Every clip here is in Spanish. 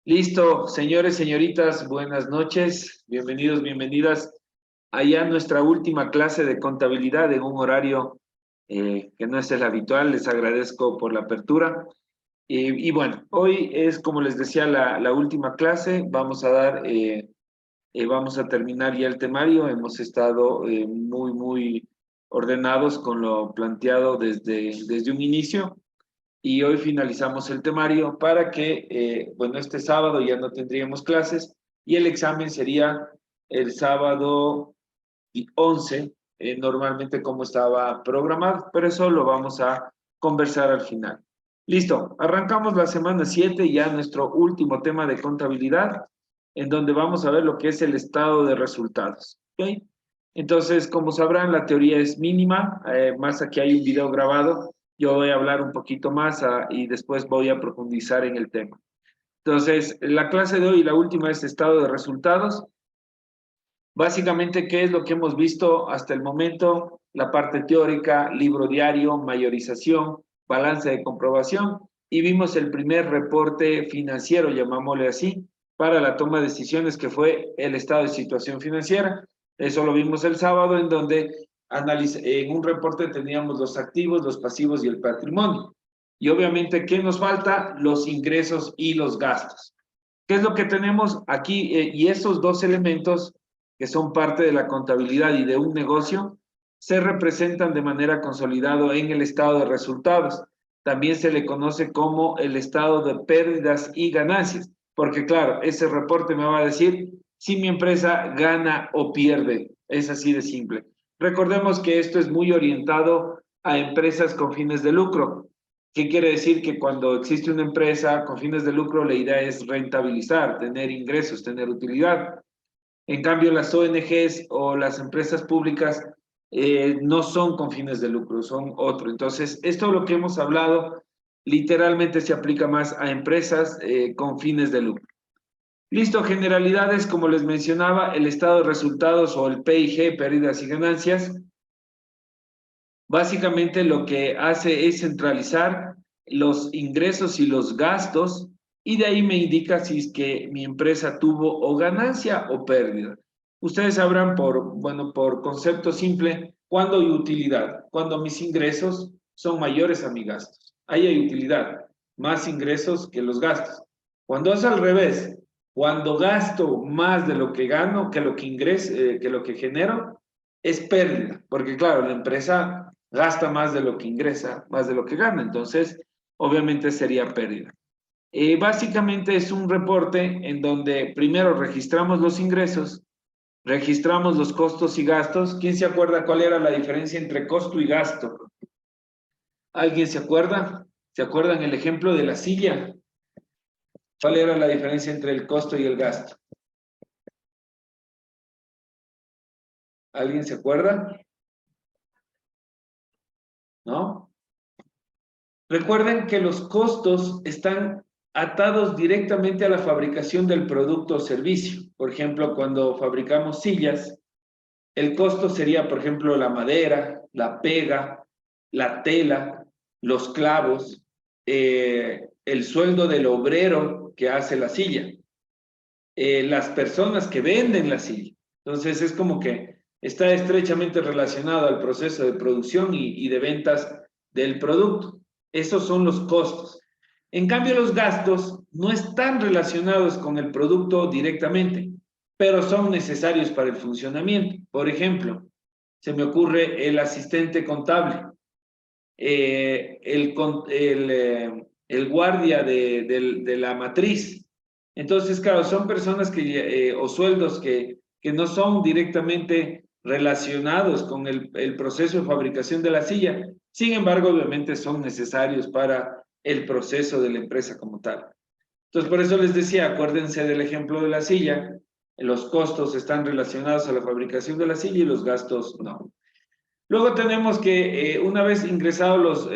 Listo, señores, señoritas, buenas noches, bienvenidos, bienvenidas allá a nuestra última clase de contabilidad en un horario que no es el habitual. Les agradezco por la apertura. Y bueno, hoy es, como les decía, la última clase. Vamos a terminar ya el temario. Hemos estado muy ordenados con lo planteado desde un inicio y hoy finalizamos el temario para que, bueno, este sábado ya no tendríamos clases y el examen sería el sábado 11, normalmente como estaba programado, pero eso lo vamos a conversar al final. Listo, arrancamos la semana 7, ya nuestro último tema de contabilidad, en donde vamos a ver lo que es el estado de resultados. ¿Ok? Entonces, como sabrán, la teoría es mínima, más aquí hay un video grabado, yo voy a hablar un poquito más y después voy a profundizar en el tema. Entonces, la clase de hoy, la última, es estado de resultados. Básicamente, ¿qué es lo que hemos visto hasta el momento? La parte teórica, libro diario, mayorización, balance de comprobación, y vimos el primer reporte financiero, llamámosle así, para la toma de decisiones, que fue el estado de situación financiera. Eso lo vimos el sábado, en donde en un reporte teníamos los activos, los pasivos y el patrimonio. Y obviamente, ¿qué nos falta? Los ingresos y los gastos. ¿Qué es lo que tenemos aquí? Y esos dos elementos que son parte de la contabilidad y de un negocio, se representan de manera consolidada en el estado de resultados. También se le conoce como el estado de pérdidas y ganancias, porque claro, ese reporte me va a decir si mi empresa gana o pierde. Es así de simple. Recordemos que esto es muy orientado a empresas con fines de lucro. ¿Qué quiere decir? Que cuando existe una empresa con fines de lucro, la idea es rentabilizar, tener ingresos, tener utilidad. En cambio, las ONGs o las empresas públicas no son con fines de lucro, son otro. Entonces, esto lo que hemos hablado literalmente se aplica más a empresas con fines de lucro. Listo, generalidades, como les mencionaba, el estado de resultados o el PIG, pérdidas y ganancias, básicamente lo que hace es centralizar los ingresos y los gastos y de ahí me indica si es que mi empresa tuvo o ganancia o pérdida. Ustedes sabrán por concepto simple, cuándo hay utilidad, cuando mis ingresos son mayores a mis gastos. Ahí hay utilidad, más ingresos que los gastos. Cuando es al revés, cuando gasto más de lo que gano, que lo que ingreso, que lo que genero, es pérdida, porque claro, la empresa gasta más de lo que ingresa, más de lo que gana, entonces obviamente sería pérdida. Básicamente es un reporte en donde primero registramos los ingresos, registramos los costos y gastos. ¿Quién se acuerda cuál era la diferencia entre costo y gasto? ¿Alguien se acuerda? ¿Se acuerdan el ejemplo de la silla? ¿Cuál era la diferencia entre el costo y el gasto? ¿Alguien se acuerda? ¿No? Recuerden que los costos están atados directamente a la fabricación del producto o servicio. Por ejemplo, cuando fabricamos sillas, el costo sería, por ejemplo, la madera, la pega, la tela, los clavos, el sueldo del obrero que hace la silla, las personas que venden la silla. Entonces es como que está estrechamente relacionado al proceso de producción y de ventas del producto. Esos son los costos. En cambio, los gastos no están relacionados con el producto directamente, pero son necesarios para el funcionamiento. Por ejemplo, se me ocurre el asistente contable, el guardia de la matriz. Entonces, claro, son personas o sueldos que no son directamente relacionados con el proceso de fabricación de la silla. Sin embargo, obviamente son necesarios para el proceso de la empresa como tal. Entonces, por eso les decía, acuérdense del ejemplo de la silla, los costos están relacionados a la fabricación de la silla y los gastos no. Luego tenemos que una vez registrados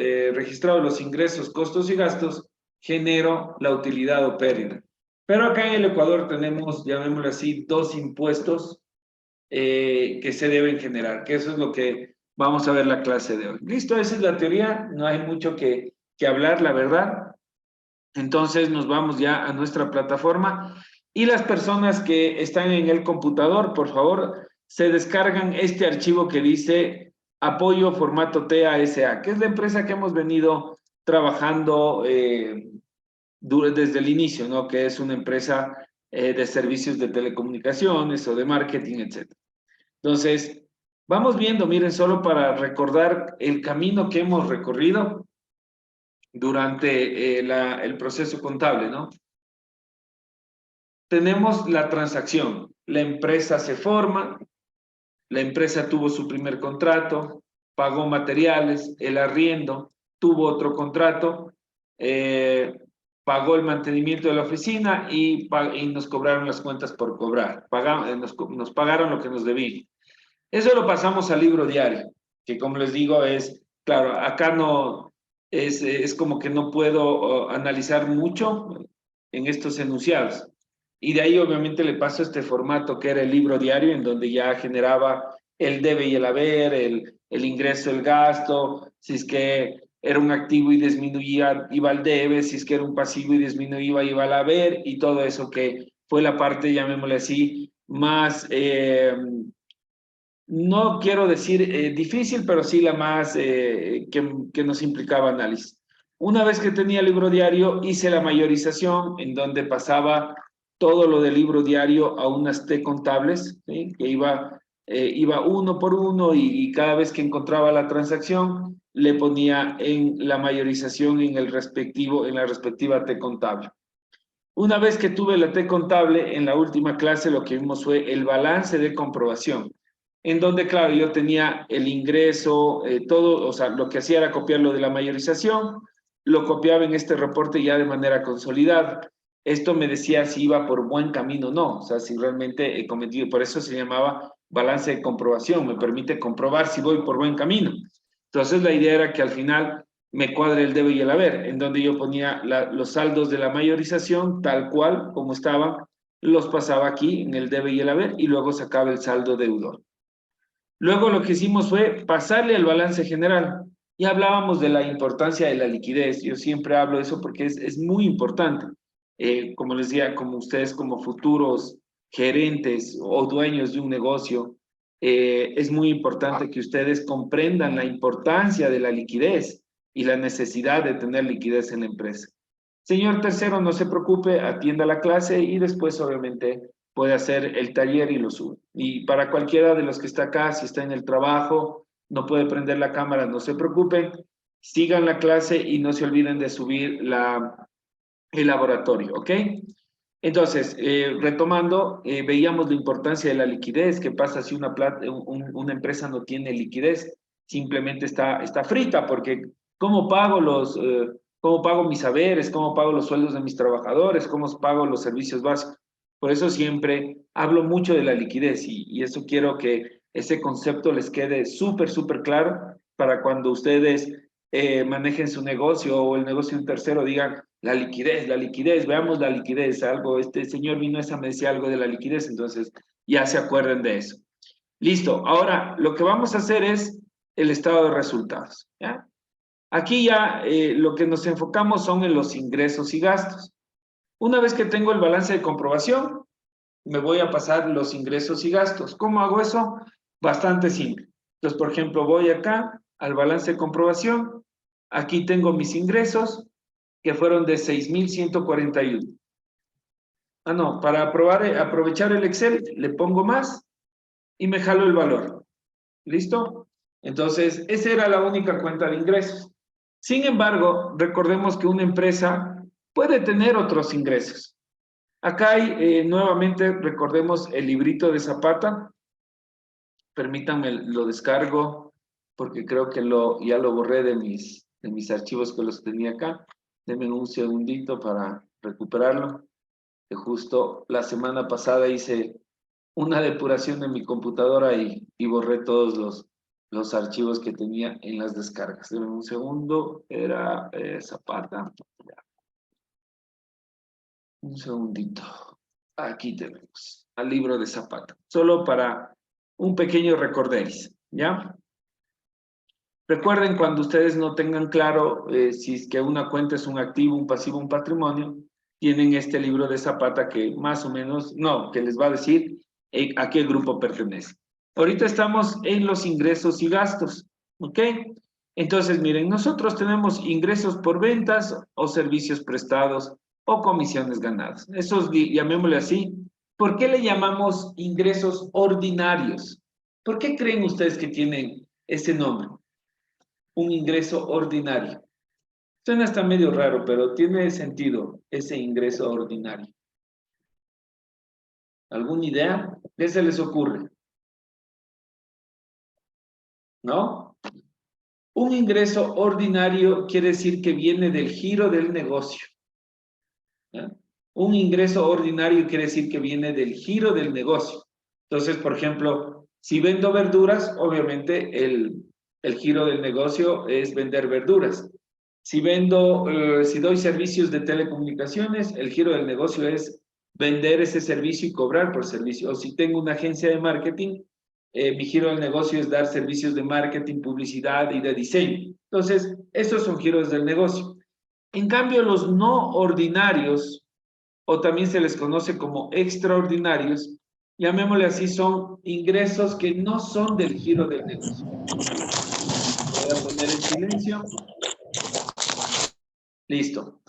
los ingresos, costos y gastos, genero la utilidad o pérdida. Pero acá en el Ecuador tenemos, llamémoslo así, dos impuestos que se deben generar, que eso es lo que vamos a ver la clase de hoy. Listo, esa es la teoría, no hay mucho que hablar, la verdad. Entonces nos vamos ya a nuestra plataforma y las personas que están en el computador, por favor, se descargan este archivo que dice apoyo formato TASA, que es la empresa que hemos venido trabajando desde el inicio, ¿no? Que es una empresa de servicios de telecomunicaciones o de marketing, etcétera. Entonces, vamos viendo, miren, solo para recordar el camino que hemos recorrido durante el proceso contable, ¿no? Tenemos la transacción, la empresa se forma, la empresa tuvo su primer contrato, pagó materiales, el arriendo, tuvo otro contrato, pagó el mantenimiento de la oficina y nos cobraron las cuentas por cobrar, nos pagaron lo que nos debían. Eso lo pasamos al libro diario, que como les digo es, claro, acá no, es como que no puedo analizar mucho en estos enunciados. Y de ahí obviamente le paso este formato que era el libro diario, en donde ya generaba el debe y el haber, el ingreso, el gasto, si es que era un activo y disminuía, iba al debe, si es que era un pasivo y disminuía, iba al haber, y todo eso que fue la parte, llamémosle así, más no quiero decir difícil, pero sí la más que nos implicaba análisis. Una vez que tenía el libro diario, hice la mayorización en donde pasaba todo lo del libro diario a unas T contables, ¿sí? Que iba uno por uno y cada vez que encontraba la transacción, le ponía en la mayorización en la respectiva T contable. Una vez que tuve la T contable, en la última clase lo que vimos fue el balance de comprobación, en donde, claro, yo tenía el ingreso, todo, o sea, lo que hacía era copiarlo de la mayorización, lo copiaba en este reporte ya de manera consolidada. Esto me decía si iba por buen camino o no, o sea, si realmente he cometido, por eso se llamaba balance de comprobación, me permite comprobar si voy por buen camino. Entonces, la idea era que al final me cuadre el debe y el haber, en donde yo ponía los saldos de la mayorización tal cual como estaban, los pasaba aquí en el debe y el haber y luego sacaba el saldo deudor. Luego lo que hicimos fue pasarle al balance general y hablábamos de la importancia de la liquidez. Yo siempre hablo de eso porque es muy importante. Como les decía, como ustedes como futuros gerentes o dueños de un negocio, es muy importante que ustedes comprendan la importancia de la liquidez y la necesidad de tener liquidez en la empresa. Señor tercero, no se preocupe, atienda la clase y después obviamente puede hacer el taller y lo sube. Y para cualquiera de los que está acá, si está en el trabajo, no puede prender la cámara, no se preocupen, sigan la clase y no se olviden de subir el laboratorio, ¿ok? Entonces, retomando, veíamos la importancia de la liquidez, qué pasa si una empresa no tiene liquidez, simplemente está frita, porque ¿cómo pago cómo pago mis haberes, cómo pago los sueldos de mis trabajadores, cómo pago los servicios básicos? Por eso siempre hablo mucho de la liquidez y eso quiero que ese concepto les quede súper, súper claro para cuando ustedes manejen su negocio o el negocio de un tercero, digan la liquidez, veamos la liquidez, algo, este señor vino esa me decía algo de la liquidez, entonces ya se acuerden de eso. Listo, ahora lo que vamos a hacer es el estado de resultados, ¿ya? Aquí ya lo que nos enfocamos son en los ingresos y gastos. Una vez que tengo el balance de comprobación, me voy a pasar los ingresos y gastos. ¿Cómo hago eso? Bastante simple. Entonces, por ejemplo, voy acá al balance de comprobación. Aquí tengo mis ingresos, que fueron de 6,141. Ah, no, para aprovechar el Excel, le pongo más y me jalo el valor. ¿Listo? Entonces, esa era la única cuenta de ingresos. Sin embargo, recordemos que una empresa puede tener otros ingresos. Acá hay, nuevamente, recordemos el librito de Zapata. Permítanme, lo descargo porque creo que ya lo borré de mis archivos que los tenía acá. Denme un segundito para recuperarlo, que justo la semana pasada hice una depuración de mi computadora y borré todos los archivos que tenía en las descargas. Denme un segundo, era Zapata. Un segundito. Aquí tenemos al libro de Zapata. Solo para un pequeño recorderis, ¿ya? Recuerden, cuando ustedes no tengan claro si es que una cuenta es un activo, un pasivo, un patrimonio, tienen este libro de Zapata que más o menos, no, que les va a decir a qué grupo pertenece. Ahorita estamos en los ingresos y gastos, ¿ok? Entonces, miren, nosotros tenemos ingresos por ventas o servicios prestados o comisiones ganadas. Esos, llamémosle así. ¿Por qué le llamamos ingresos ordinarios? ¿Por qué creen ustedes que tienen ese nombre? Un ingreso ordinario. Suena hasta medio raro, pero tiene sentido ese ingreso ordinario. ¿Alguna idea? ¿Qué se les ocurre? ¿No? Un ingreso ordinario quiere decir que viene del giro del negocio. ¿Ya? Un ingreso ordinario quiere decir que viene del giro del negocio. Entonces, por ejemplo, si vendo verduras, obviamente el giro del negocio es vender verduras. Si si doy servicios de telecomunicaciones, el giro del negocio es vender ese servicio y cobrar por servicio. O si tengo una agencia de marketing, mi giro del negocio es dar servicios de marketing, publicidad y de diseño. Entonces, esos son giros del negocio. En cambio, los no ordinarios, o también se les conoce como extraordinarios, llamémosle así, son ingresos que no son del giro del negocio. Voy a poner en silencio. Listo.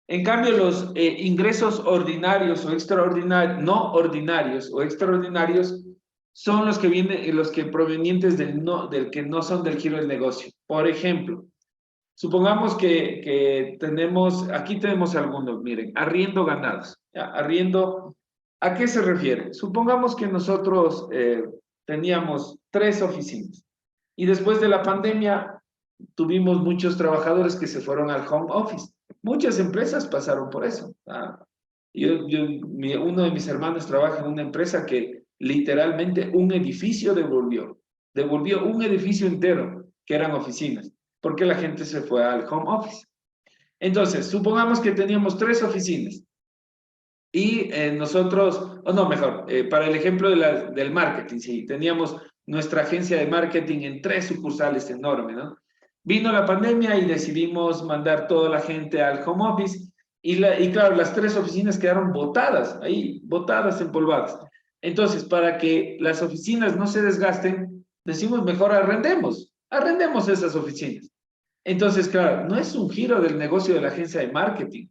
En cambio, los ingresos ordinarios o extraordinarios, no ordinarios o extraordinarios, son los que vienen, los que provenientes del que no son del giro del negocio. Por ejemplo, supongamos que tenemos, aquí tenemos algunos, miren, arriendo ganados. ¿Ya? Arriendo, ¿a qué se refiere? Supongamos que nosotros teníamos 3 oficinas y después de la pandemia tuvimos muchos trabajadores que se fueron al home office. Muchas empresas pasaron por eso. ¿Ah? Uno de mis hermanos trabaja en una empresa que literalmente un edificio devolvió un edificio entero que eran oficinas, porque la gente se fue al home office. Entonces, supongamos que teníamos 3 oficinas y nosotros, o no, mejor, para el ejemplo del marketing, sí, teníamos nuestra agencia de marketing en 3 sucursales enormes, ¿no? Vino la pandemia y decidimos mandar toda la gente al home office y claro, las 3 oficinas quedaron botadas, ahí, botadas, empolvadas. Entonces, para que las oficinas no se desgasten, decimos mejor arrendemos esas oficinas. Entonces, claro, no es un giro del negocio de la agencia de marketing,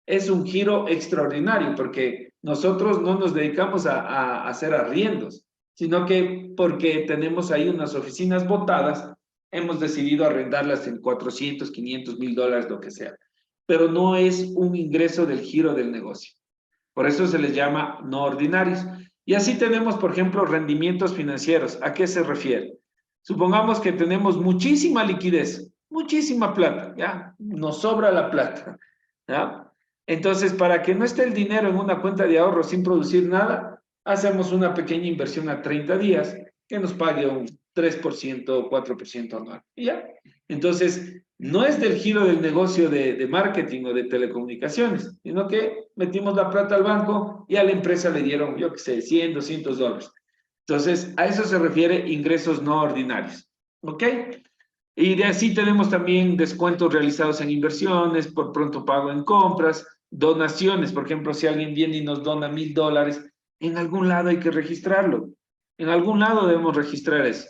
es un giro extraordinario porque nosotros no nos dedicamos a hacer arriendos, sino que porque tenemos ahí unas oficinas botadas, hemos decidido arrendarlas en 400, 500 mil dólares, lo que sea. Pero no es un ingreso del giro del negocio. Por eso se les llama no ordinarios. Y así tenemos, por ejemplo, rendimientos financieros. ¿A qué se refiere? Supongamos que tenemos muchísima liquidez, muchísima plata, ¿ya? Nos sobra la plata, ¿ya? Entonces, para que no esté el dinero en una cuenta de ahorro sin producir nada, hacemos una pequeña inversión a 30 días que nos pague un 3% o 4% anual. ¿Y ya? Entonces, no es del giro del negocio de marketing o de telecomunicaciones, sino que metimos la plata al banco y a la empresa le dieron, yo qué sé, 100, 200 dólares. Entonces, a eso se refiere ingresos no ordinarios. ¿Ok? Y de así tenemos también descuentos realizados en inversiones, por pronto pago en compras, donaciones. Por ejemplo, si alguien viene y nos dona $1000, en algún lado hay que registrarlo. En algún lado debemos registrar eso.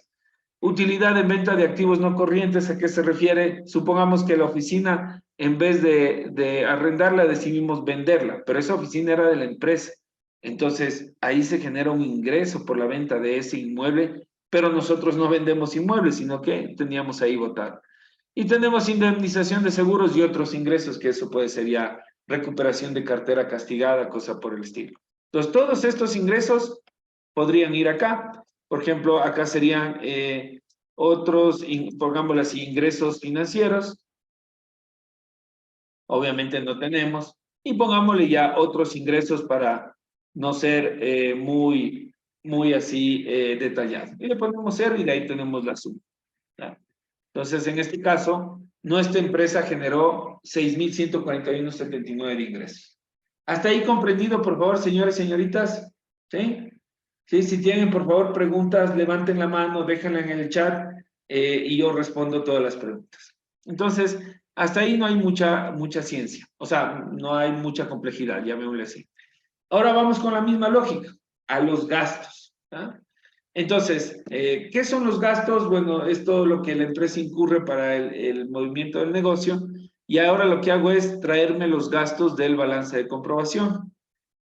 Utilidad en venta de activos no corrientes, ¿a qué se refiere? Supongamos que la oficina, en vez de arrendarla, decidimos venderla, pero esa oficina era de la empresa. Entonces, ahí se genera un ingreso por la venta de ese inmueble, pero nosotros no vendemos inmuebles, sino que teníamos ahí botado. Y tenemos indemnización de seguros y otros ingresos, que eso puede ser ya recuperación de cartera castigada, cosa por el estilo. Entonces, todos estos ingresos podrían ir acá. Por ejemplo, acá serían otros, pongámoslo así, ingresos financieros. Obviamente no tenemos. Y pongámosle ya otros ingresos para no ser muy así detallado. Y le ponemos 0 y de ahí tenemos la suma. ¿Ya? Entonces, en este caso, nuestra empresa generó 6,141,79 de ingresos. ¿Hasta ahí comprendido, por favor, señores y señoritas? ¿Sí? Sí, si tienen, por favor, preguntas, levanten la mano, déjenla en el chat. y yo respondo todas las preguntas. Entonces, hasta ahí no hay mucha ciencia, o sea, no hay mucha complejidad, llamémosle así. Ahora vamos con la misma lógica, a los gastos. ¿Ah? Entonces, ¿qué son los gastos? Bueno, es todo lo que la empresa incurre para el movimiento del negocio, y ahora lo que hago es traerme los gastos del balance de comprobación.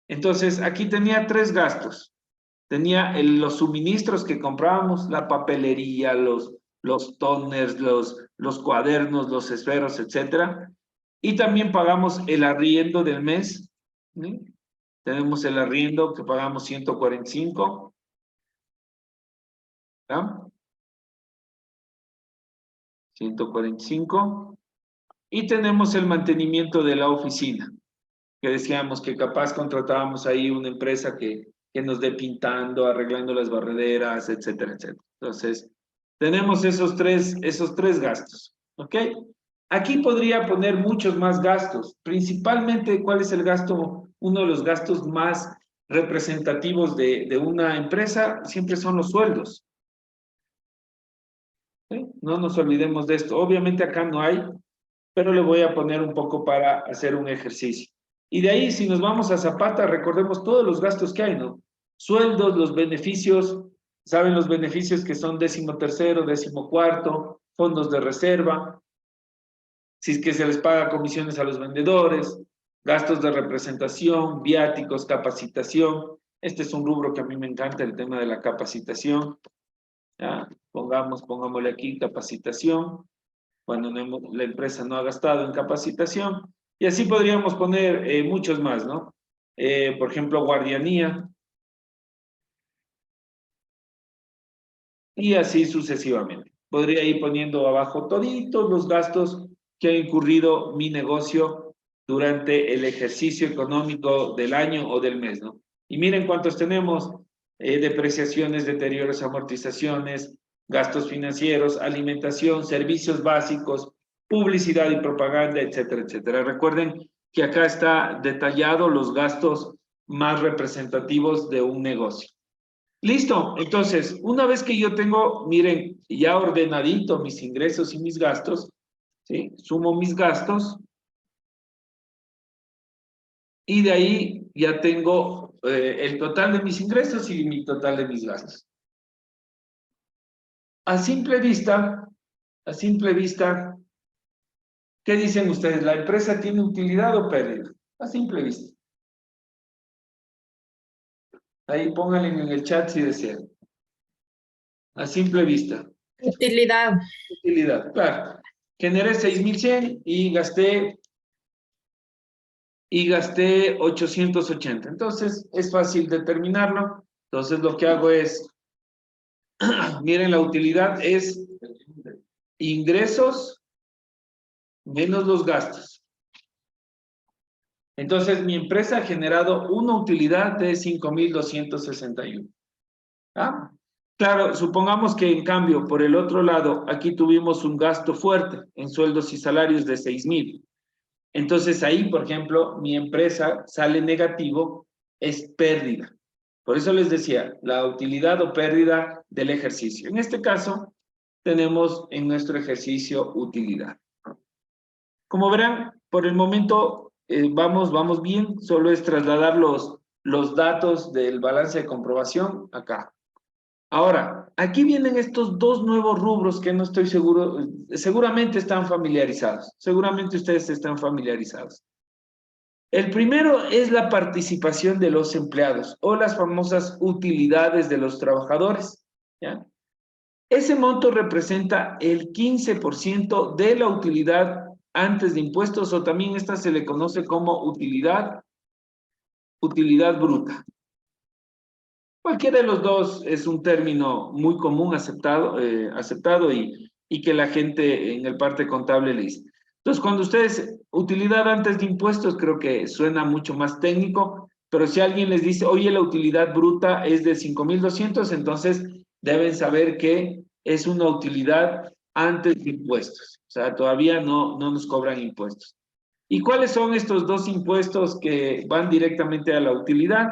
Entonces, aquí tenía 3 gastos. Tenía los suministros que comprábamos, la papelería, los toners, los cuadernos, los esferos, etcétera. Y también pagamos el arriendo del mes. ¿Sí? Tenemos el arriendo que pagamos 145. ¿Ya? 145. Y tenemos el mantenimiento de la oficina, que decíamos que capaz contratábamos ahí una empresa que nos dé pintando, arreglando las barrederas, etcétera, etcétera. Entonces, tenemos esos tres gastos, ¿ok? Aquí podría poner muchos más gastos. Principalmente, ¿cuál es el gasto? Uno de los gastos más representativos de una empresa siempre son los sueldos. ¿Sí? No nos olvidemos de esto. Obviamente acá no hay, pero le voy a poner un poco para hacer un ejercicio. Y de ahí, si nos vamos a Zapata, recordemos todos los gastos que hay, ¿no? Sueldos, los beneficios, ¿saben los beneficios que son 13º, 14º, fondos de reserva? Si es que se les paga comisiones a los vendedores, gastos de representación, viáticos, capacitación. Este es un rubro que a mí me encanta, el tema de la capacitación. ¿Ya? Pongámosle aquí capacitación, cuando la empresa no ha gastado en capacitación. Y así podríamos poner muchos más, ¿no? Por ejemplo, guardianía. Y así sucesivamente. Podría ir poniendo abajo toditos los gastos que ha incurrido mi negocio durante el ejercicio económico del año o del mes, ¿no? Y miren cuántos tenemos: depreciaciones, deterioros, amortizaciones, gastos financieros, alimentación, servicios básicos, publicidad y propaganda, etcétera, etcétera. Recuerden que acá está detallado los gastos más representativos de un negocio. Listo, entonces, una vez que yo tengo, miren, ya ordenadito mis ingresos y mis gastos, ¿sí? Sumo mis gastos y de ahí ya tengo el total de mis ingresos y mi total de mis gastos. A simple vista, ¿qué dicen ustedes? ¿La empresa tiene utilidad o pérdida? A simple vista. Ahí pónganle en el chat si desean. A simple vista. Utilidad. Utilidad, claro. Generé 6.100 y gasté 880. Entonces, es fácil determinarlo. Entonces, lo que hago es, miren, la utilidad es ingresos menos los gastos. Entonces, mi empresa ha generado una utilidad de 5.261. ¿Ah? Claro, supongamos que en cambio, por el otro lado, aquí tuvimos un gasto fuerte en sueldos y salarios de 6.000. Entonces ahí, por ejemplo, mi empresa sale negativo, es pérdida. Por eso les decía, la utilidad o pérdida del ejercicio. En este caso, tenemos en nuestro ejercicio utilidad. Como verán, por el momento vamos bien, solo es trasladar los datos del balance de comprobación acá. Ahora, aquí vienen estos dos nuevos rubros que no estoy seguro, seguramente están familiarizados, seguramente ustedes están familiarizados. El primero es la participación de los empleados o las famosas utilidades de los trabajadores, ¿ya? Ese monto representa el 15% de la utilidad antes de impuestos, o también esta se le conoce como utilidad bruta. Cualquiera de los dos es un término muy común aceptado y que la gente en el parte contable le dice. Entonces, cuando ustedes, utilidad antes de impuestos, creo que suena mucho más técnico, pero si alguien les dice, oye, la utilidad bruta es de 5.200, entonces deben saber que es una utilidad antes de impuestos. O sea, todavía no nos cobran impuestos. ¿Y cuáles son estos dos impuestos que van directamente a la utilidad?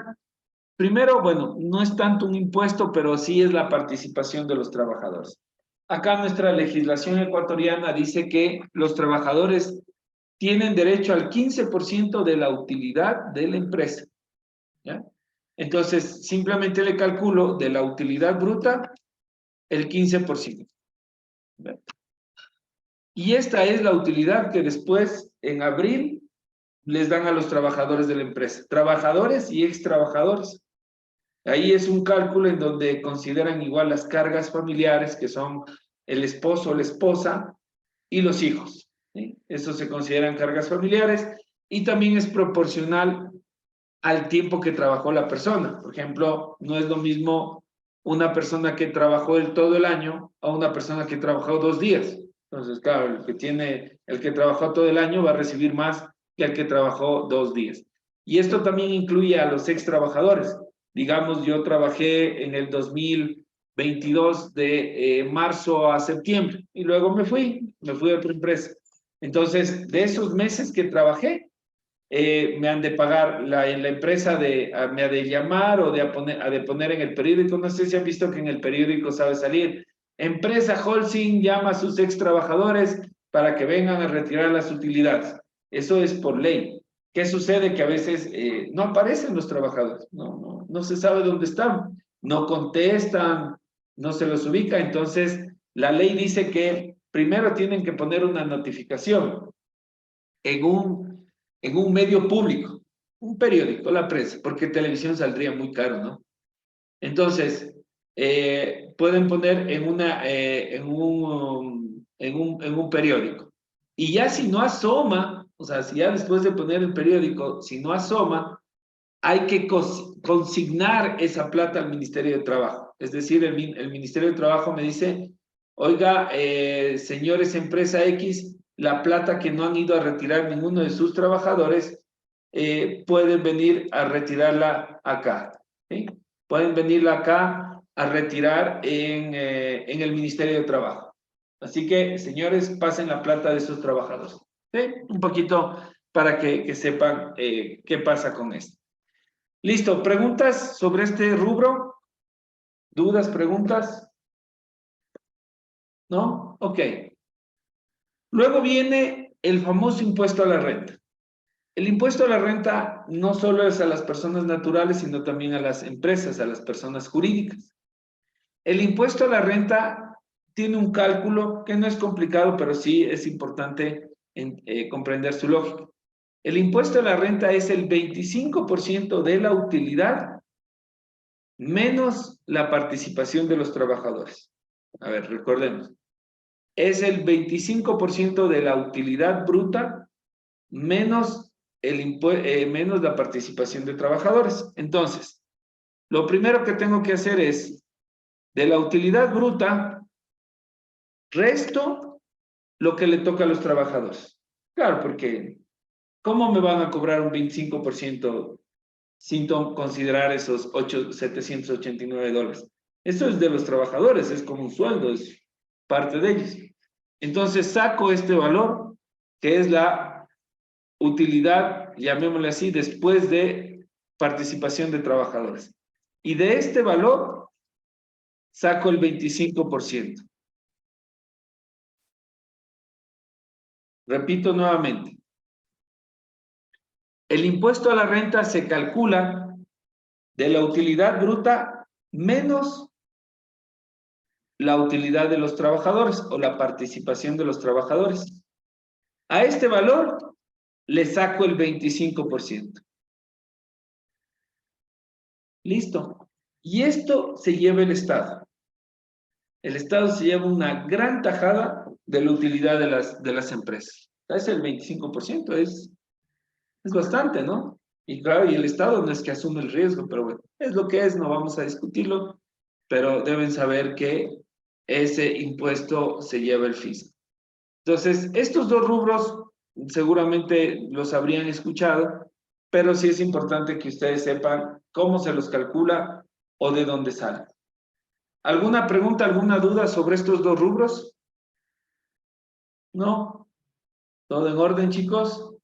Primero, bueno, no es tanto un impuesto, pero sí es la participación de los trabajadores. Acá nuestra legislación ecuatoriana dice que los trabajadores tienen derecho al 15% de la utilidad de la empresa, ¿ya? Entonces, simplemente le calculo de la utilidad bruta el 15%, ¿ya? Y esta es la utilidad que después, en abril, les dan a los trabajadores de la empresa, trabajadores y ex trabajadores. Ahí es un cálculo en donde consideran igual las cargas familiares, que son el esposo o la esposa y los hijos, ¿sí? Eso se consideran cargas familiares y también es proporcional al tiempo que trabajó la persona. Por ejemplo, no es lo mismo una persona que trabajó todo el año a una persona que trabajó 2 días. Entonces, claro, el que trabajó todo el año va a recibir más que el que trabajó 2 días. Y esto también incluye a los ex trabajadores. Digamos, yo trabajé en el 2022 de marzo a septiembre y luego me fui a otra empresa. Entonces, de esos meses que trabajé, me han de pagar la empresa me ha de llamar o ha de poner en el periódico. No sé si han visto que en el periódico sabe salir: empresa Holcim llama a sus ex trabajadores para que vengan a retirar las utilidades. Eso es por ley. ¿Qué sucede? Que a veces no aparecen los trabajadores, no se sabe dónde están, no contestan, no se los ubica. Entonces la ley dice que primero tienen que poner una notificación en un medio público, un periódico, la prensa, porque televisión saldría muy caro, ¿no? Entonces, pueden poner en un periódico. Y ya si no asoma, o sea, si ya después de poner el periódico, si no asoma, hay que consignar esa plata al Ministerio de Trabajo. Es decir, el Ministerio de Trabajo me dice: oiga, señores empresa X, la plata que no han ido a retirar ninguno de sus trabajadores, pueden venir a retirarla acá, ¿sí? Pueden venirla acá a retirar en el Ministerio de Trabajo. Así que, señores, pasen la plata de sus trabajadores, ¿sí? Un poquito para que sepan qué pasa con esto. Listo, ¿preguntas sobre este rubro? ¿Dudas, preguntas? ¿No? Ok. Luego viene el famoso impuesto a la renta. El impuesto a la renta no solo es a las personas naturales, sino también a las empresas, a las personas jurídicas. El impuesto a la renta tiene un cálculo que no es complicado, pero sí es importante comprender su lógica. El impuesto a la renta es el 25% de la utilidad menos la participación de los trabajadores. A ver, recordemos. Es el 25% de la utilidad bruta menos, menos la participación de trabajadores. Entonces, lo primero que tengo que hacer es, de la utilidad bruta, resto lo que le toca a los trabajadores. Claro, porque ¿cómo me van a cobrar un 25% sin considerar esos $789? Eso es de los trabajadores, es como un sueldo, es parte de ellos. Entonces saco este valor, que es la utilidad, llamémosle así, después de participación de trabajadores. Y de este valor saco el 25%. Repito nuevamente. El impuesto a la renta se calcula de la utilidad bruta menos la utilidad de los trabajadores o la participación de los trabajadores. A este valor le saco el 25%. Listo. Y esto se lleva el Estado. El Estado se lleva una gran tajada de la utilidad de las empresas. Es el 25%, es bastante, ¿no? Y claro, y el Estado no es que asume el riesgo, pero bueno, es lo que es, no vamos a discutirlo, pero deben saber que ese impuesto se lleva el fisco. Entonces, estos dos rubros seguramente los habrían escuchado, pero sí es importante que ustedes sepan cómo se los calcula o de dónde sale. ¿Alguna pregunta, alguna duda sobre estos dos rubros? ¿No? ¿Todo en orden, chicos?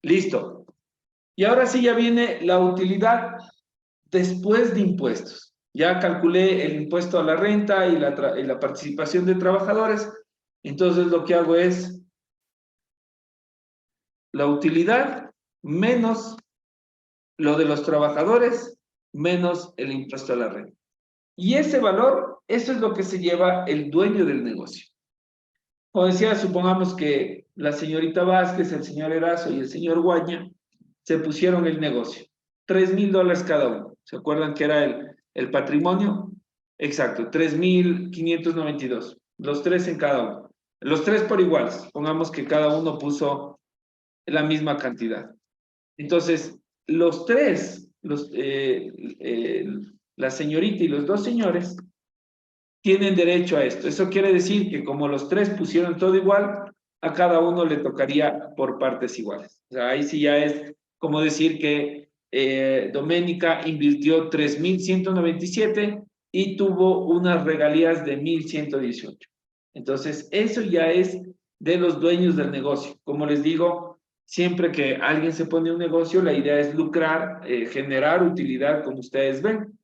Listo. Y ahora sí ya viene la utilidad después de impuestos. Ya calculé el impuesto a la renta y la participación de trabajadores. Entonces lo que hago es la utilidad menos lo de los trabajadores menos el impuesto a la renta. Y ese valor, eso es lo que se lleva el dueño del negocio. Como decía, supongamos que la señorita Vázquez, el señor Erazo y el señor Guaña se pusieron el negocio. $3,000 cada uno. ¿Se acuerdan que era el patrimonio? Exacto, 3,592. Los tres en cada uno. Los tres por iguales. Pongamos que cada uno puso la misma cantidad. Entonces, los tres, la señorita y los dos señores, tienen derecho a esto. Eso quiere decir que como los tres pusieron todo igual, a cada uno le tocaría por partes iguales. O sea, ahí sí ya es como decir que Doménica invirtió 3,197 y tuvo unas regalías de 1,118. Entonces, eso ya es de los dueños del negocio. Como les digo, siempre que alguien se pone un negocio, la idea es lucrar, generar utilidad, como ustedes ven.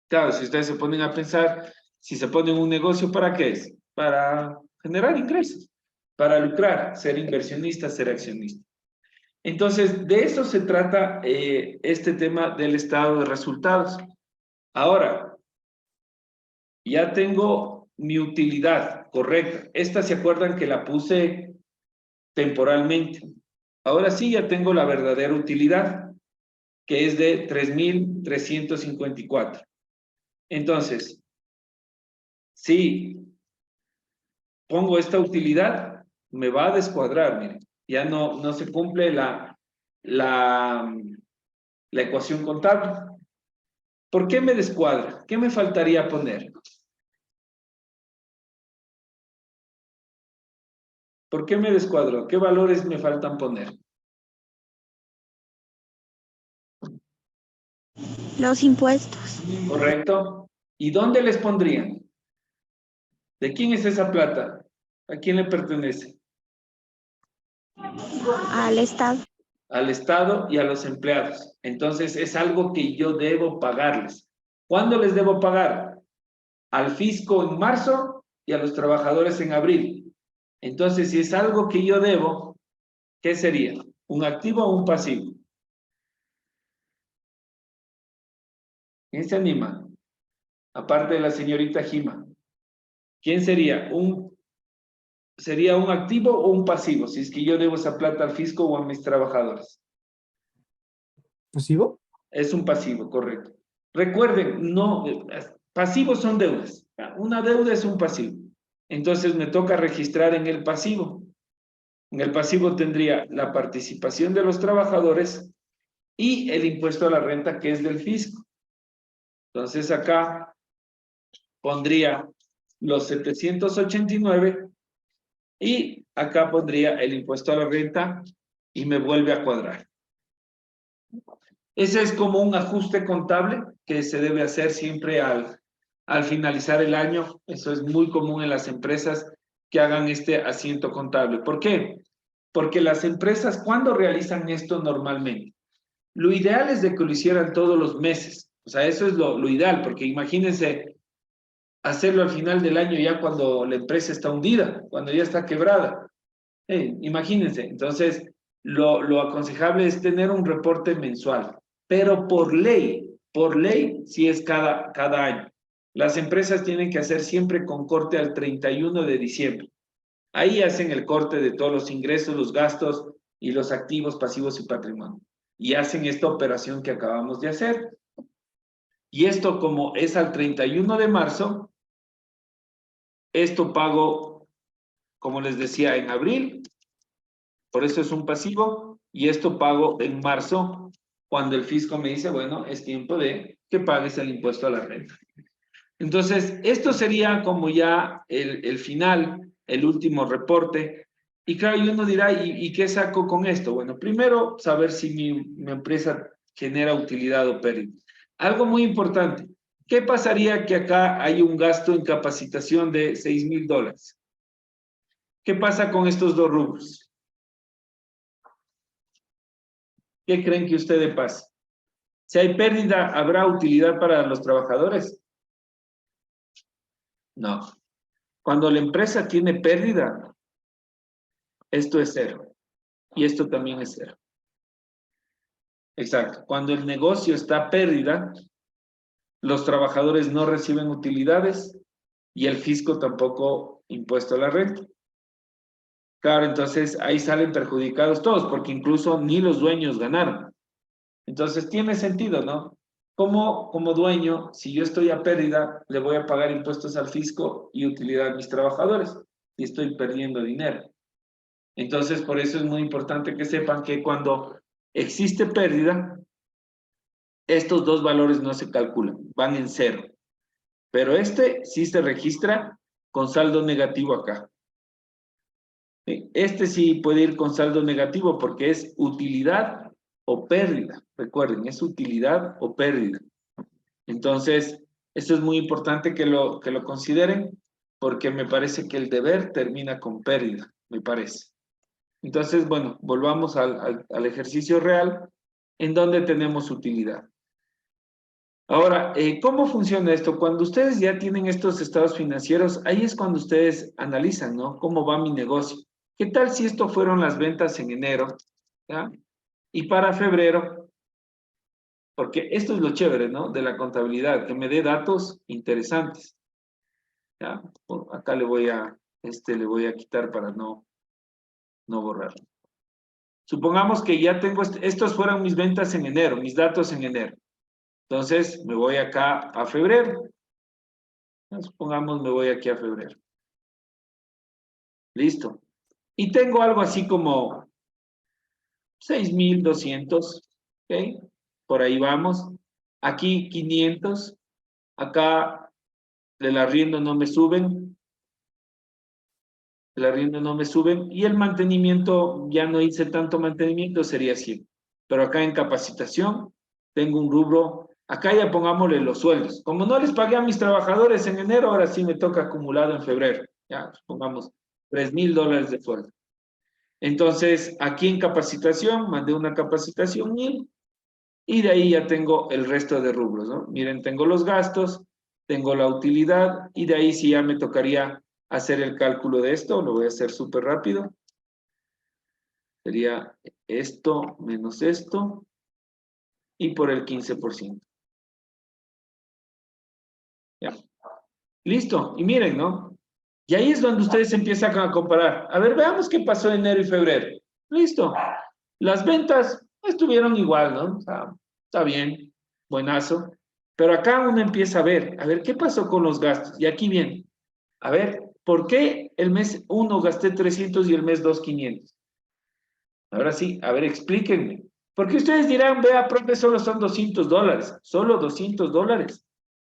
Claro, si ustedes se ponen a pensar, si se ponen un negocio, ¿para qué es? Para generar ingresos, para lucrar, ser inversionista, ser accionista. Entonces, de eso se trata este tema del estado de resultados. Ahora, ya tengo mi utilidad correcta. Esta, ¿se acuerdan que la puse temporalmente? Ahora sí, ya tengo la verdadera utilidad, que es de 3,354. Entonces, si pongo esta utilidad, me va a descuadrar, miren. Ya no se cumple la ecuación contable. ¿Por qué me descuadra? ¿Qué me faltaría poner? ¿Por qué me descuadro? ¿Qué valores me faltan poner? Los impuestos. ¿Correcto? ¿Y dónde les pondrían? ¿De quién es esa plata? ¿A quién le pertenece? Al Estado. Al Estado y a los empleados. Entonces es algo que yo debo pagarles. ¿Cuándo les debo pagar? Al fisco en marzo y a los trabajadores en abril. Entonces, si es algo que yo debo, ¿qué sería? ¿Un activo o un pasivo? ¿Quién se anima? Aparte de la señorita Jima. ¿Quién sería? ¿Sería un activo o un pasivo? Si es que yo debo esa plata al fisco o a mis trabajadores. ¿Pasivo? Es un pasivo, correcto. Recuerden, no, pasivos son deudas. Una deuda es un pasivo. Entonces me toca registrar en el pasivo. En el pasivo tendría la participación de los trabajadores y el impuesto a la renta, que es del fisco. Entonces acá pondría los 789 y acá pondría el impuesto a la renta y me vuelve a cuadrar. Ese es como un ajuste contable que se debe hacer siempre al finalizar el año. Eso es muy común en las empresas que hagan este asiento contable. ¿Por qué? Porque las empresas, ¿cuándo realizan esto normalmente? Lo ideal es de que lo hicieran todos los meses. O sea, eso es lo ideal, porque imagínense hacerlo al final del año ya cuando la empresa está hundida, cuando ya está quebrada. Imagínense. Entonces, lo aconsejable es tener un reporte mensual, pero por ley, sí es cada año. Las empresas tienen que hacer siempre con corte al 31 de diciembre. Ahí hacen el corte de todos los ingresos, los gastos y los activos, pasivos y patrimonio. Y hacen esta operación que acabamos de hacer. Y esto, como es al 31 de marzo, esto pago, como les decía, en abril, por eso es un pasivo, y esto pago en marzo, cuando el fisco me dice, bueno, es tiempo de que pagues el impuesto a la renta. Entonces, esto sería como ya el final, el último reporte. Y claro, y uno dirá, ¿y qué saco con esto? Bueno, primero, saber si mi empresa genera utilidad o pérdida. Algo muy importante, ¿qué pasaría que acá hay un gasto en capacitación de $6,000? ¿Qué pasa con estos dos rubros? ¿Qué creen que ustedes pasa? Si hay pérdida, ¿habrá utilidad para los trabajadores? No. Cuando la empresa tiene pérdida, esto es cero. Y esto también es cero. Exacto. Cuando el negocio está a pérdida, los trabajadores no reciben utilidades y el fisco tampoco impuesto a la renta. Claro, entonces ahí salen perjudicados todos, porque incluso ni los dueños ganaron. Entonces tiene sentido, ¿no? Como dueño, si yo estoy a pérdida, le voy a pagar impuestos al fisco y utilidad a mis trabajadores, y estoy perdiendo dinero. Entonces, por eso es muy importante que sepan que cuando existe pérdida, estos dos valores no se calculan, van en cero. Pero este sí se registra con saldo negativo acá. Este sí puede ir con saldo negativo porque es utilidad o pérdida. Recuerden, es utilidad o pérdida. Entonces, esto es muy importante que lo consideren porque me parece que el deber termina con pérdida, me parece. Entonces, bueno, volvamos al ejercicio real en donde tenemos utilidad. Ahora, ¿cómo funciona esto? Cuando ustedes ya tienen estos estados financieros, ahí es cuando ustedes analizan, ¿no? ¿Cómo va mi negocio? ¿Qué tal si esto fueron las ventas en enero? ¿Ya? Y para febrero, porque esto es lo chévere, ¿no? De la contabilidad, que me dé datos interesantes. ¿Ya? Acá le voy a quitar para no borrarlo. Supongamos que ya tengo, estos fueron mis ventas en enero, mis datos en enero. Entonces, me voy acá a febrero. Supongamos me voy aquí a febrero. Listo. Y tengo algo así como 6,200, ¿ok? Por ahí vamos. Aquí 500. Acá el arriendo no me suben. El arriendo no me suben. Y el mantenimiento, ya no hice tanto mantenimiento, sería 100. Pero acá en capacitación tengo un rubro. Acá ya pongámosle los sueldos. Como no les pagué a mis trabajadores en enero, ahora sí me toca acumulado en febrero. Ya, pongamos $3,000 de sueldo. Entonces, aquí en capacitación, mandé una capacitación 1,000 y de ahí ya tengo el resto de rubros, ¿no? Miren, tengo los gastos, tengo la utilidad y de ahí sí ya me tocaría hacer el cálculo de esto, lo voy a hacer súper rápido. Sería esto menos esto y por el 15%. ¿Ya? Listo. Y miren, ¿no? Y ahí es donde ustedes empiezan a comparar. A ver, veamos qué pasó en enero y febrero. Listo. Las ventas estuvieron igual, ¿no? O sea, está bien, buenazo. Pero acá uno empieza a ver qué pasó con los gastos. Y aquí viene. A ver, ¿por qué el mes 1 gasté 300 y el mes 2 500? Ahora sí, a ver, explíquenme. Porque ustedes dirán, vea, profe, solo son $200. Solo $200.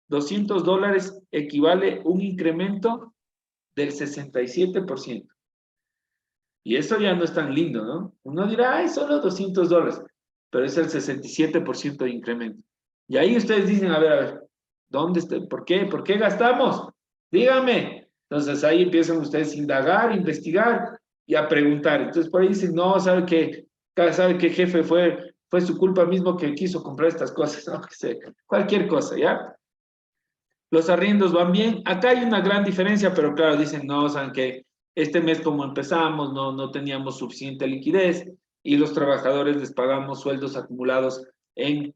$200 equivale un incremento del 67%. Y eso ya no es tan lindo, ¿no? Uno dirá, ay, solo $200, pero es el 67% de incremento. Y ahí ustedes dicen, a ver, ¿dónde está? ¿Por qué? ¿Por qué gastamos? Dígame. Entonces ahí empiezan ustedes a indagar, investigar y a preguntar. Entonces por ahí dicen, no, ¿sabe qué? ¿Sabe qué, jefe? Fue su culpa mismo que quiso comprar estas cosas, no que sé, cualquier cosa, ¿ya? Los arriendos van bien. Acá hay una gran diferencia, pero claro, dicen, no, saben que este mes como empezamos, no teníamos suficiente liquidez y los trabajadores les pagamos sueldos acumulados en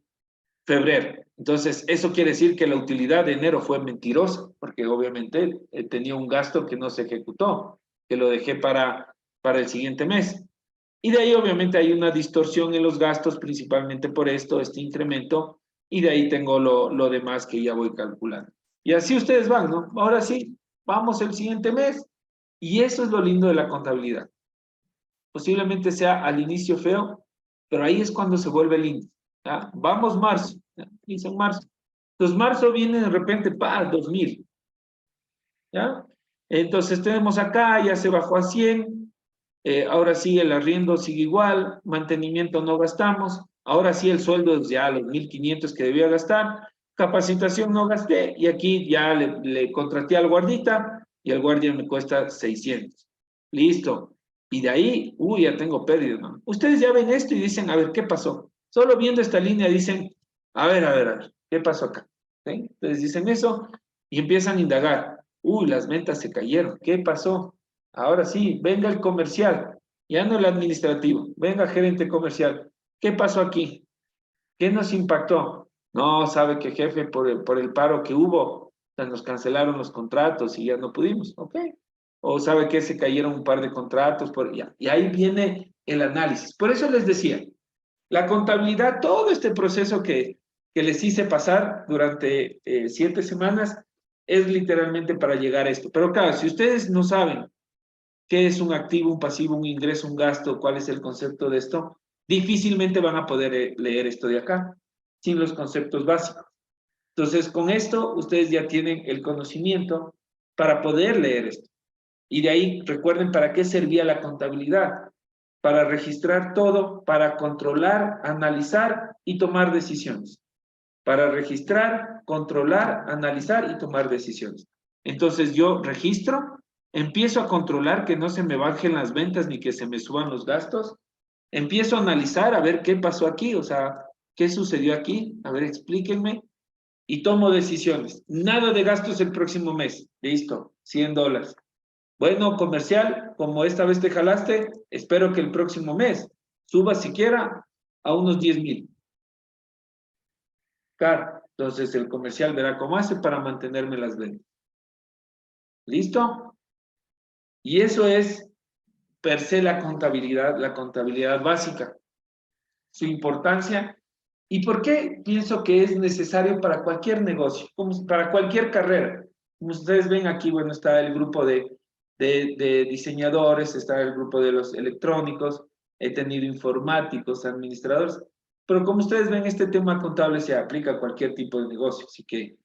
febrero. Entonces, eso quiere decir que la utilidad de enero fue mentirosa, porque obviamente tenía un gasto que no se ejecutó, que lo dejé para el siguiente mes. Y de ahí obviamente hay una distorsión en los gastos, principalmente por esto, este incremento, y de ahí tengo lo demás que ya voy calculando. Y así ustedes van, ¿no? Ahora sí, vamos el siguiente mes. Y eso es lo lindo de la contabilidad. Posiblemente sea al inicio feo, pero ahí es cuando se vuelve lindo. ¿Ya? Vamos marzo, ¿ya? Dice en marzo. Entonces marzo viene de repente, ¡pah! 2,000. ¿Ya? Entonces tenemos acá, ya se bajó a 100. Ahora sí el arriendo sigue igual, mantenimiento no gastamos, ahora sí el sueldo es ya los 1,500 que debía gastar, capacitación no gasté y aquí ya le contraté al guardita y el guardia me cuesta 600. Listo. Y de ahí, ya tengo pérdida, ¿no? Ustedes ya ven esto y dicen, a ver, ¿qué pasó? Solo viendo esta línea dicen, a ver, ¿qué pasó acá? ¿Sí? Entonces dicen eso y empiezan a indagar. Uy, las ventas se cayeron, ¿qué pasó? Ahora sí, venga el comercial, ya no el administrativo, venga gerente comercial, ¿qué pasó aquí? ¿Qué nos impactó? No, sabe que jefe, por el paro que hubo, o sea, nos cancelaron los contratos y ya no pudimos, ¿ok? O sabe que se cayeron un par de contratos, ya. Y ahí viene el análisis. Por eso les decía, la contabilidad, todo este proceso que les hice pasar durante 7 semanas, es literalmente para llegar a esto. Pero claro, si ustedes no saben qué es un activo, un pasivo, un ingreso, un gasto, cuál es el concepto de esto, difícilmente van a poder leer esto de acá, sin los conceptos básicos. Entonces, con esto, ustedes ya tienen el conocimiento para poder leer esto. Y de ahí, recuerden para qué servía la contabilidad, para registrar todo, para controlar, analizar y tomar decisiones. Para registrar, controlar, analizar y tomar decisiones. Entonces yo registro, empiezo a controlar que no se me bajen las ventas ni que se me suban los gastos, empiezo a analizar a ver qué pasó aquí, o sea, qué sucedió aquí, a ver, explíquenme, y tomo decisiones. Nada de gastos el próximo mes, listo, $100. Bueno, comercial, como esta vez te jalaste, espero que el próximo mes suba siquiera a unos 10,000. Claro, entonces el comercial verá cómo hace para mantenerme las ventas. ¿Listo? Y eso es per se la contabilidad básica, su importancia. ¿Y por qué pienso que es necesario para cualquier negocio, como para cualquier carrera? Como ustedes ven aquí, bueno, está el grupo de diseñadores, está el grupo de los electrónicos, he tenido informáticos, administradores, pero como ustedes ven, este tema contable se aplica a cualquier tipo de negocio, así que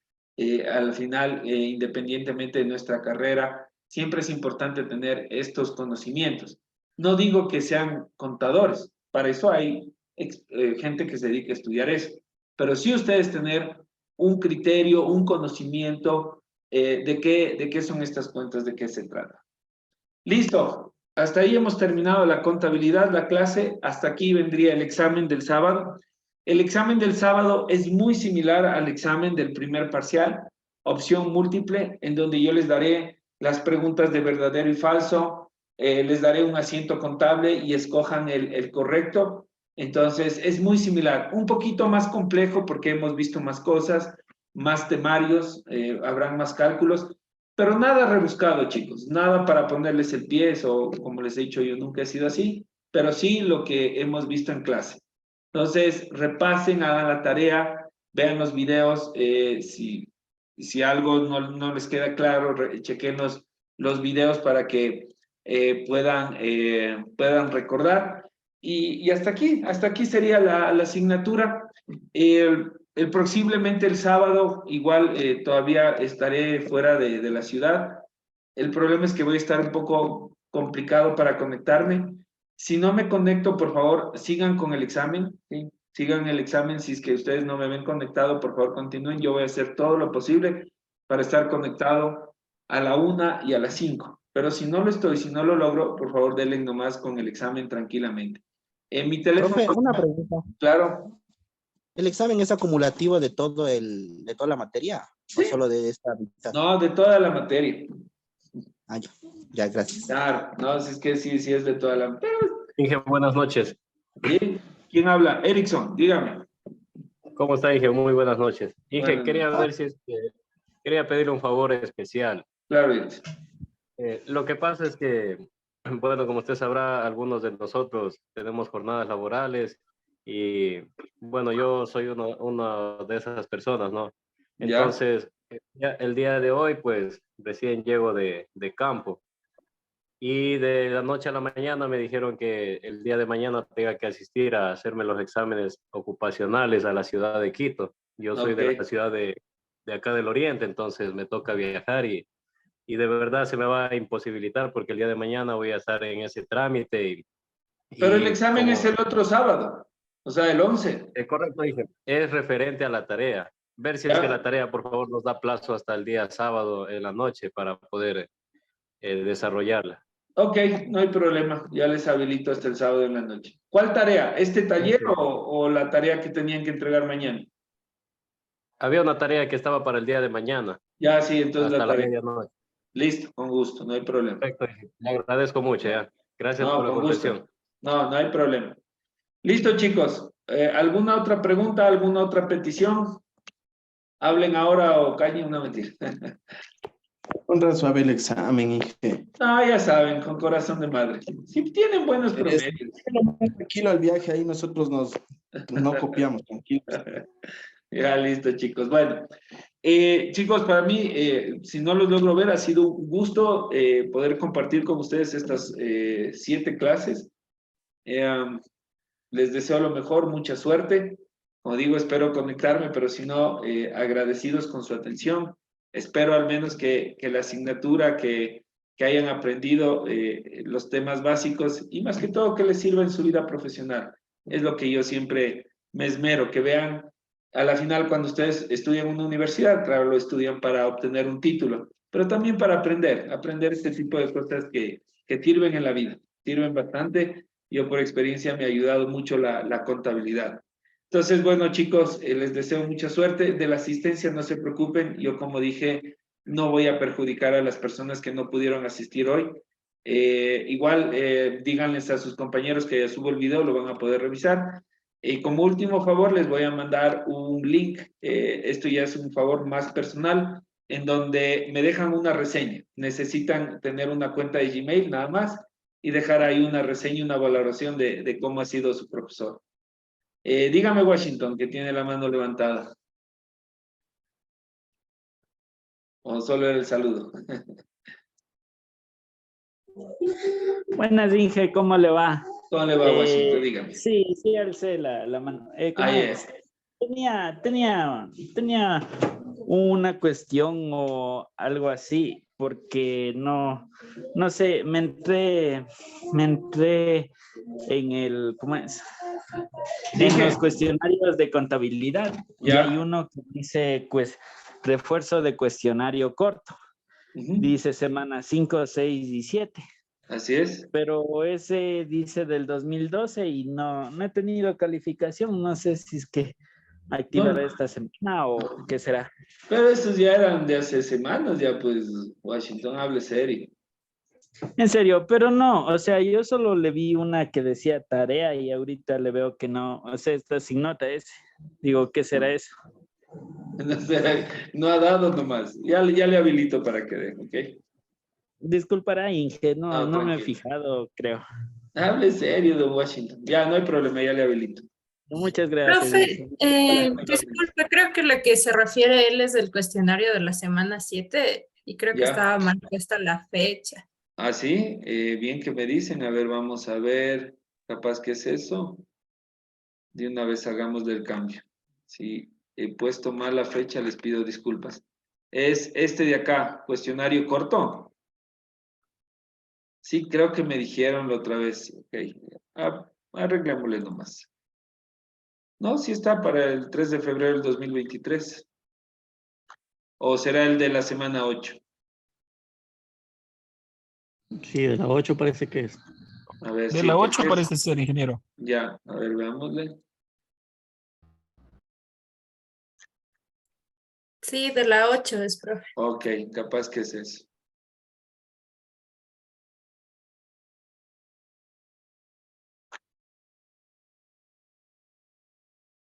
al final, independientemente de nuestra carrera, siempre es importante tener estos conocimientos. No digo que sean contadores, para eso hay gente que se dedique a estudiar eso, pero sí ustedes tener un criterio, un conocimiento de qué son estas cuentas, de qué se trata. Listo, hasta ahí hemos terminado la contabilidad, la clase, hasta aquí vendría el examen del sábado. El examen del sábado es muy similar al examen del primer parcial, opción múltiple, en donde yo les daré las preguntas de verdadero y falso, les daré un asiento contable y escojan el correcto. Entonces, es muy similar, un poquito más complejo porque hemos visto más cosas, más temarios, habrán más cálculos, pero nada rebuscado, chicos, nada para ponerles el pie, o como les he dicho, yo nunca he sido así, pero sí lo que hemos visto en clase. Entonces, repasen, hagan la tarea, vean los videos, si algo no les queda claro, chequen los videos para que puedan recordar. Y hasta aquí sería la asignatura. Posiblemente el sábado, igual todavía estaré fuera de la ciudad. El problema es que voy a estar un poco complicado para conectarme. Si no me conecto, por favor, sigan con el examen, ¿sí? Sigan el examen. Si es que ustedes no me ven conectado, por favor, continúen. Yo voy a hacer todo lo posible para estar conectado a la 1 y a las 5. Pero si no lo estoy, si no lo logro, por favor, denle nomás con el examen tranquilamente. En mi teléfono, Profe, una pregunta. claro. ¿El examen es acumulativo de de toda la materia? ¿O Sí. solo de esta mitad? No, de toda la materia. Ah, ya, gracias. Claro, no, si es que sí es de toda la... Inge, buenas noches. Bien, ¿quién habla? Erickson, dígame. ¿Cómo está, Inge? Muy buenas noches. Inge, Bueno, quería ver si quería pedirle un favor especial. claro, Erickson. Lo que pasa es que, bueno, como usted sabrá, algunos de nosotros tenemos jornadas laborales y, bueno, yo soy una de esas personas, ¿no? Ya, Entonces, ya el día de hoy, pues, recién llego de campo. Y de la noche a la mañana me dijeron que el día de mañana tenga que asistir a hacerme los exámenes ocupacionales a la ciudad de Quito. Yo soy de ok. la ciudad de acá del Oriente, entonces me toca viajar y de verdad se me va a imposibilitar porque el día de mañana voy a estar en ese trámite Pero el y examen es como el otro sábado, o sea, el 11. es correcto, dije, es referente a la tarea. Ver si es que Ya, la tarea, por favor, nos da plazo hasta el día sábado en la noche para poder desarrollarla. ok, no hay problema, ya les habilito hasta el sábado en la noche. ¿Cuál tarea? ¿Este taller Ok. o la tarea que tenían que entregar mañana? había una tarea que estaba para el día de mañana, Ya, sí, entonces hasta la la tarea. medianoche. Listo, con gusto, no hay problema. Perfecto, le agradezco mucho, ya. Gracias No, por la con gusto. comprensión. No, no hay problema. Listo, chicos. ¿Alguna otra pregunta, alguna otra petición? Hablen ahora o callen una mentira. Contra suave el examen, Inge. No, ya saben, con corazón de madre. Si tienen buenos promedios. Tranquilo al viaje, ahí nosotros no copiamos, tranquilos. Ya, listo, chicos. Bueno, chicos, para mí, si no los logro ver, ha sido un gusto poder compartir con ustedes estas 7 clases. Les deseo lo mejor, mucha suerte. Como digo, espero conectarme, pero si no, agradecidos con su atención. Espero al menos que la asignatura, que hayan aprendido los temas básicos y más que todo que les sirva en su vida profesional. Es lo que yo siempre me esmero, que vean a la final cuando ustedes estudian en una universidad, claro, lo estudian para obtener un título, pero también para aprender este tipo de cosas que sirven en la vida, sirven bastante. Yo por experiencia me ha ayudado mucho la contabilidad. Entonces, bueno, chicos, les deseo mucha suerte. De la asistencia no se preocupen. Yo, como dije, no voy a perjudicar a las personas que no pudieron asistir hoy. Igual, díganles a sus compañeros que ya subo el video, lo van a poder revisar. Y como último favor, les voy a mandar un link. Esto ya es un favor más personal, en donde me dejan una reseña. Necesitan tener una cuenta de Gmail, nada más, y dejar ahí una reseña y una valoración de cómo ha sido su profesor. Dígame, Washington, que tiene la mano levantada. O solo era el saludo. Buenas, Inge, ¿cómo le va? ¿Cómo le va, Washington? Dígame. Sí, sí, alcé la mano. ¿Cómo Ahí es? es. Tenía una cuestión o algo así, porque no sé, me entré en el, ¿cómo es? En los cuestionarios de contabilidad. Y Ya. hay uno que dice, pues, refuerzo de cuestionario corto. Dice semana 5, 6 y 7. Así es. Pero ese dice del 2012 y no he tenido calificación. No sé si es que activará No. esta semana o qué será. Pero estos ya eran de hace semanas, ya pues, Washington, hable serio. En serio, pero no, o sea, yo solo le vi una que decía tarea y ahorita le veo que no, o sea, está sin nota ese. Digo, ¿qué será eso? No, sé, no ha dado nomás. Ya le habilito para que deje, ¿ok? Disculpará, Inge, no me he tranquilo. fijado, creo. Hable serio, don Washington. Ya, no hay problema, ya le habilito. Muchas gracias. Profe, Inge. disculpe, creo que lo que se refiere él es del cuestionario de la semana 7 y creo que Ya. estaba mal puesta la fecha. Ah, sí, bien que me dicen. A ver, vamos a ver. Capaz que es eso. De una vez hagamos del cambio. Si he puesto mal la fecha, les pido disculpas. Es este de acá, cuestionario corto. Sí, creo que me dijeron la otra vez. Ok, arreglémosle nomás. No, sí está para el 3 de febrero del 2023. ¿O será el de la semana 8? Sí, de la 8 parece que es. A ver, De sí, la 8 porque parece ser, ingeniero. ya, a ver, veámosle. Sí, de la 8 es, profe. Ok, capaz que es eso.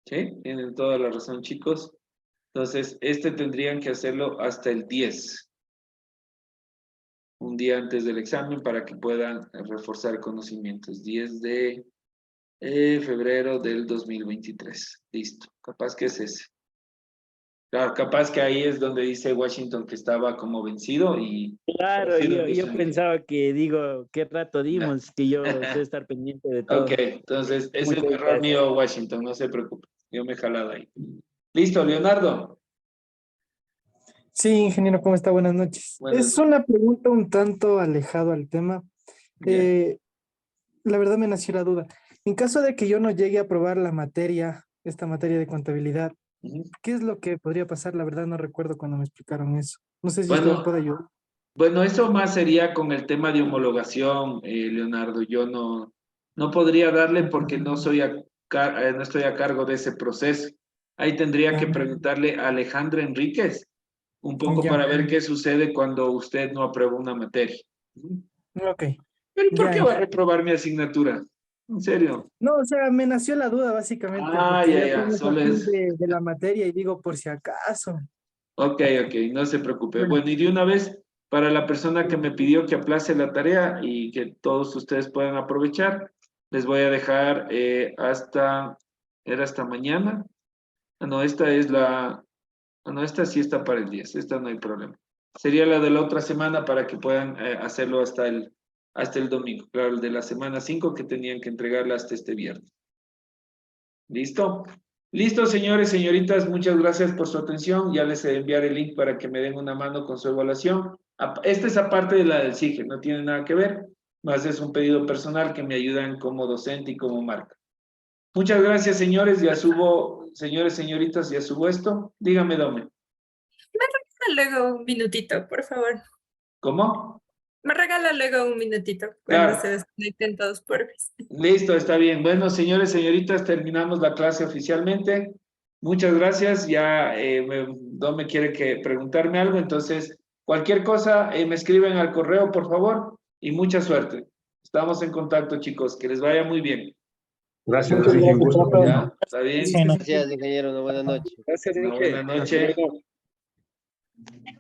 Sí, tienen toda la razón, chicos. Entonces, este tendrían que hacerlo hasta el 10. Un día antes del examen para que puedan reforzar conocimientos. 10 de febrero del 2023. Listo, capaz que es ese. Claro, capaz que ahí es donde dice Washington que estaba como vencido y... Claro, Sí, yo pensaba que digo, qué rato dimos, que yo sé estar pendiente de todo. Ok, entonces ese es Muchas un error gracias. mío, Washington, no se preocupe. Yo me he jalado ahí. Listo, Leonardo. Sí, ingeniero, ¿cómo está? Buenas noches. Buenas Es una pregunta un tanto alejado al tema. La verdad me nació la duda. En caso de que yo no llegue a aprobar esta materia de contabilidad, ¿qué es lo que podría pasar? La verdad no recuerdo cuando me explicaron eso. No sé si usted me puede ayudar. Bueno, eso más sería con el tema de homologación, Leonardo. Yo no podría darle porque no estoy a cargo de ese proceso. Ahí tendría que preguntarle a Alejandra Enríquez un poco Ya. para ver qué sucede cuando usted no aprueba una materia. Ok. ¿Pero por Ya, qué va a reprobar mi asignatura? En serio. No, o sea, me nació la duda básicamente, Ah, porque ya, ya tengo esa solo fin es. de la materia y digo por si acaso. Ok, no se preocupe. Bueno. Bueno, y de una vez, para la persona que me pidió que aplace la tarea y que todos ustedes puedan aprovechar, les voy a dejar era hasta mañana. Ah, no, esta sí está para el 10, esta no hay problema. Sería la de la otra semana para que puedan hacerlo hasta el domingo. Claro, el de la semana 5 que tenían que entregarla hasta este viernes. ¿Listo? Listo, señores, señoritas, muchas gracias por su atención. Ya les enviaré el link para que me den una mano con su evaluación. Esta es aparte de la del SIGE, no tiene nada que ver, más es un pedido personal que me ayudan como docente y como marca. Muchas gracias, señores. Ya subo, señores, señoritas, ya subo esto. Dígame, Dome. Me regala luego un minutito, por favor. ¿Cómo? Me regala luego un minutito cuando Claro. se desconecten todos por vez. Listo, está bien. Bueno, señores, señoritas, terminamos la clase oficialmente. Muchas gracias. Ya Dome quiere preguntarme algo, entonces cualquier cosa me escriben al correo, por favor, y mucha suerte. Estamos en contacto, chicos. Que les vaya muy bien. Gracias, Muchas Enrique, un gracias, gusto. profe. ¿Ya? ¿Está bien? Sí, no. Gracias, ingeniero. Una buena noche. Gracias, Una Enrique. buena noche.